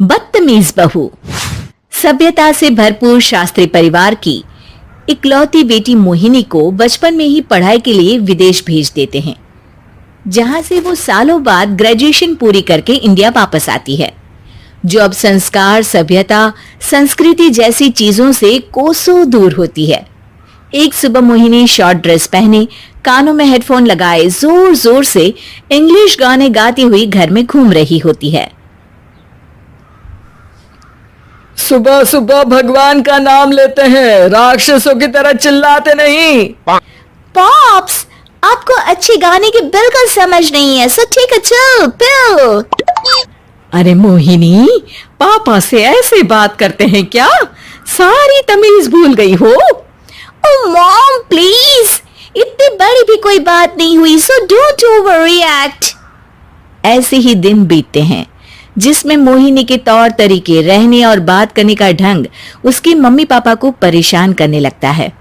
बदतमीज बहू। सभ्यता से भरपूर शास्त्री परिवार की इकलौती बेटी मोहिनी को बचपन में ही पढ़ाई के लिए विदेश भेज देते हैं, जहां से वो सालों बाद ग्रेजुएशन पूरी करके इंडिया वापस आती है, जो अब संस्कार, सभ्यता, संस्कृति जैसी चीजों से कोसों दूर होती है। एक सुबह मोहिनी शॉर्ट ड्रेस पहने, कानों में हेडफोन लगाए जोर जोर से इंग्लिश गाने गाती हुई घर में घूम रही होती है। सुबह सुबह भगवान का नाम लेते हैं, राक्षसों की तरह चिल्लाते नहीं। पॉप्स, आपको अच्छे गाने की बिल्कुल समझ नहीं है, सो ठीक है, चिल पिल। अरे मोहिनी, पापा से ऐसे बात करते हैं क्या? सारी तमीज भूल गई हो? ओह मॉम प्लीज, इतनी बड़ी भी कोई बात नहीं हुई, सो डोंट ओवररिएक्ट। ऐसे ही दिन बीतते हैं जिसमें मोहिनी के तौर तरीके, रहने और बात करने का ढंग उसके मम्मी पापा को परेशान करने लगता है।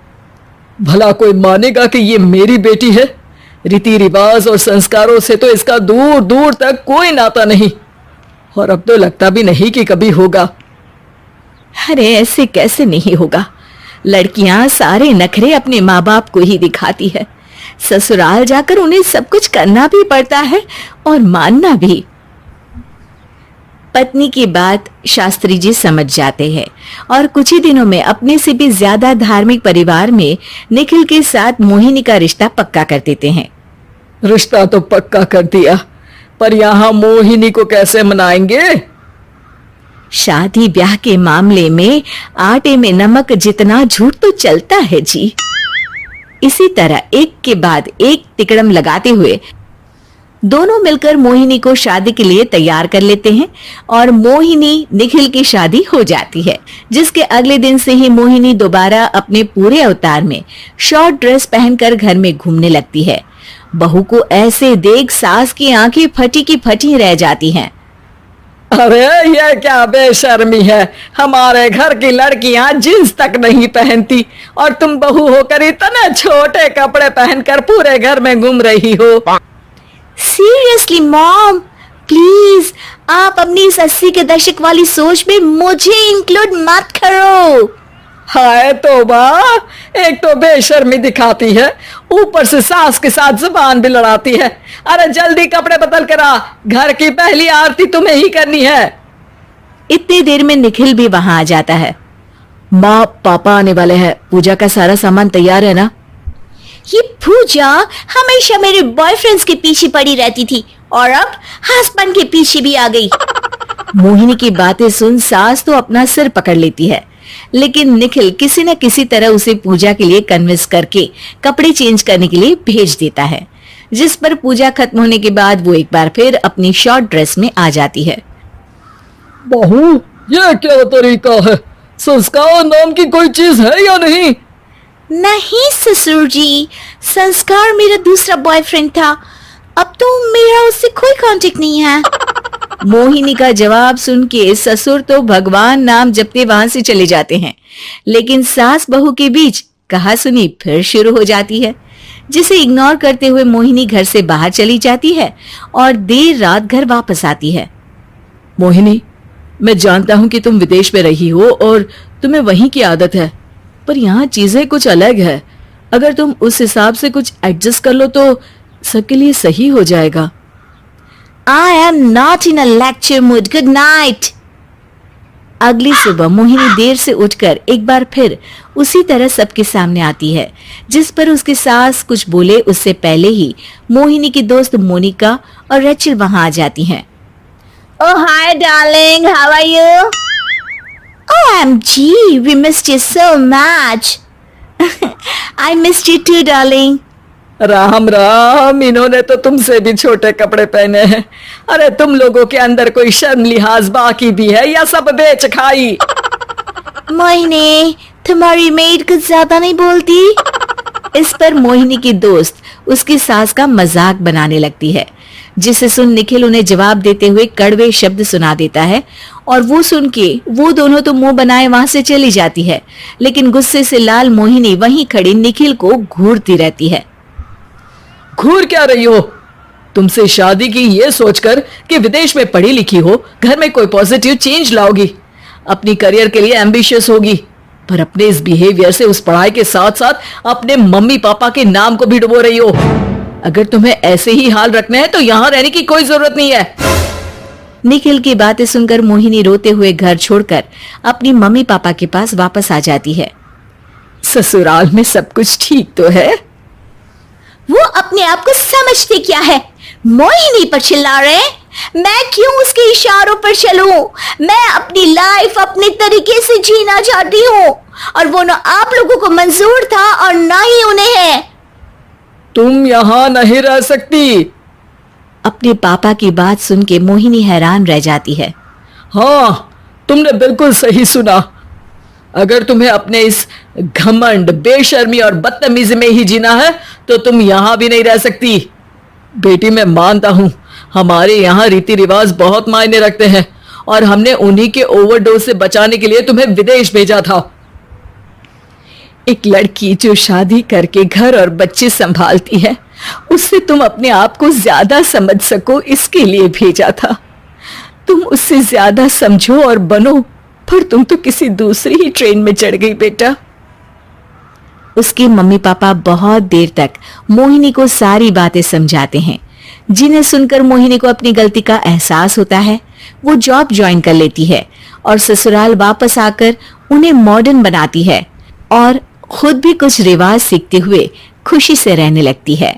भला कोई मानेगा कि ये मेरी बेटी है? रीति रिवाज और संस्कारों से तो इसका दूर दूर तक कोई नाता नहीं, और अब तो लगता भी नहीं कि कभी होगा। अरे ऐसे कैसे नहीं होगा? लड़कियां सारे नखरे अपने माँ बाप को ही दिखाती है। ससुराल जाकर उन्हें सब कुछ करना भी पड़ता है और मानना भी। पत्नी की बात शास्त्री जी समझ जाते हैं और कुछ ही दिनों में अपने से भी ज्यादा धार्मिक परिवार में निखिल के साथ मोहिनी का रिश्ता पक्का कर देते हैं। रिश्ता तो पक्का कर दिया, पर यहाँ मोहिनी को कैसे मनाएंगे? शादी ब्याह के मामले में आटे में नमक जितना झूठ तो चलता है जी। इसी तरह एक के बाद एक तिकड़म लगाते हुए दोनों मिलकर मोहिनी को शादी के लिए तैयार कर लेते हैं और मोहिनी निखिल की शादी हो जाती है, जिसके अगले दिन से ही मोहिनी दोबारा अपने पूरे अवतार में शॉर्ट ड्रेस पहनकर घर में घूमने लगती है। बहू को ऐसे देख सास की आंखें फटी की फटी रह जाती हैं। अरे ये क्या बेशर्मी है, हमारे घर की लड़कियां जींस तक नहीं पहनती और तुम बहू होकर इतने छोटे कपड़े पहनकर पूरे घर में घूम रही हो। सीरियसली मॉम, प्लीज आप अपनी इस 80 के दशक वाली सोच में मुझे इंक्लूड मत करो। हाय तौबा, एक तो बेशर्मी दिखाती है, ऊपर से सास के साथ जुबान भी लड़ाती है। अरे जल्दी कपड़े बदल कर आ, घर की पहली आरती तुम्हें ही करनी है। इतनी देर में निखिल भी वहां आ जाता है। माँ पापा आने वाले हैं, पूजा का सारा सामान तैयार है ना? ये पूजा हमेशा मेरे बॉयफ्रेंड्स के पीछे पड़ी रहती थी और अब हस्बैंड के पीछे भी आ गई। मोहिनी की बातें सुन सास तो अपना सिर पकड़ लेती है, लेकिन निखिल किसी न किसी तरह उसे पूजा के लिए कन्विंस करके कपड़े चेंज करने के लिए भेज देता है, जिस पर पूजा खत्म होने के बाद वो एक बार फिर अपनी शॉर्ट ड्रेस में आ जाती है। बहू, ये क्या तरीका है? संस्कार नाम की कोई चीज है या नहीं? नहीं ससुर जी, संस्कार मेरा दूसरा बॉयफ्रेंड था, अब तो मेरा उससे कोई कांटेक्ट नहीं है। मोहिनी का जवाब सुन के ससुर तो भगवान नाम जपते वहां से चले जाते हैं, लेकिन सास बहू के बीच कहासुनी फिर शुरू हो जाती है, जिसे इग्नोर करते हुए मोहिनी घर से बाहर चली जाती है और देर रात घर वापस आती है। मोहिनी, मैं जानता हूँ कि तुम विदेश में रही हो और तुम्हें वहीं की आदत है, पर यहाँ चीजें कुछ अलग है। अगर तुम उस हिसाब से कुछ एडजस्ट कर लो तो सबके लिए सही हो जाएगा। I am not in a lecture mood. Good night. अगली सुबह मोहिनी देर से उठकर एक बार फिर उसी तरह सबके सामने आती है, जिस पर उसकी सास कुछ बोले उससे पहले ही मोहिनी की दोस्त मोनिका और रेचल वहां आ जाती हैं। Oh hi darling, how are you? OMG, we missed you so much. I missed you too darling. Ram Ram, इन्होंने तो तुमसे भी छोटे कपड़े पहने हैं। अरे तुम लोगों के अंदर कोई शर्म लिहाज बाकी भी है या सब बेच खाई? मोहिनी, तुम्हारी मेड कुछ ज्यादा नहीं बोलती? इस पर मोहिनी की दोस्त उसकी सास का मजाक बनाने लगती है, जिसे सुन निखिल उन्हें जवाब देते हुए कड़वे शब्द सुना देता है और वो सुन के वो दोनों तो मुंह बनाए वहां से चली जाती है, लेकिन गुस्से से लाल मोहिनी वहीं खड़ी निखिल को घूरती रहती है। घूर क्या रही हो? तुमसे शादी की ये सोचकर कि विदेश में पढ़ी लिखी हो, घर में कोई पॉजिटिव चेंज लाओगी, अपनी करियर के लिए एम्बिशियस होगी, पर अपने इस बिहेवियर से उस पढ़ाई के साथ साथ अपने मम्मी पापा के नाम को भी डुबो रही हो। अगर तुम्हें ऐसे ही हाल रखना है तो यहाँ रहने की कोई जरूरत नहीं है। निखिल की बातें सुनकर मोहिनी रोते हुए घर छोड़कर अपनी मम्मी पापा के पास वापस आ जाती है। ससुराल में सब कुछ ठीक तो है? वो अपने आप को समझते क्या है? मोहिनी पर चिल्ला रहे हैं? मैं क्यों उसके इशारों पर चलूं? मैं अपनी लाइफ अपने तरीके से जीना चाहती हूँ और वो ना आप लोगों को मंजूर था और ना ही उन्हें है। तुम यहाँ नहीं रह सकती। अपने पापा की बात सुन के मोहिनी हैरान रह जाती है। हाँ, तुमने बिल्कुल सही सुना। अगर तुम्हें अपने इस घमंड, बेशर्मी और बदतमीजी में ही जीना है तो तुम यहाँ भी नहीं रह सकती। बेटी, मैं मानता हूँ हमारे यहाँ रीति रिवाज बहुत मायने रखते हैं और हमने उन्हीं के ओवरडोज से बचाने के लिए तुम्हें विदेश भेजा था। एक लड़की जो शादी करके घर और बच्चे संभालती है, उससे तुम अपने आप को ज्यादा समझ सको इसके लिए भेजा था। तुम उससे ज्यादा समझो और बनो, पर तुम तो किसी दूसरी ही ट्रेन में चढ़ गई बेटा। उसके मम्मी पापा बहुत देर तक मोहिनी को सारी बातें समझाते हैं, जिन्हें सुनकर मोहिनी को अपनी गलती का एहसास होता है। वो जॉब ज्वाइन कर लेती है और ससुराल वापस आकर उन्हें मॉडर्न बनाती है और खुद भी कुछ रिवाज सीखते हुए खुशी से रहने लगती है।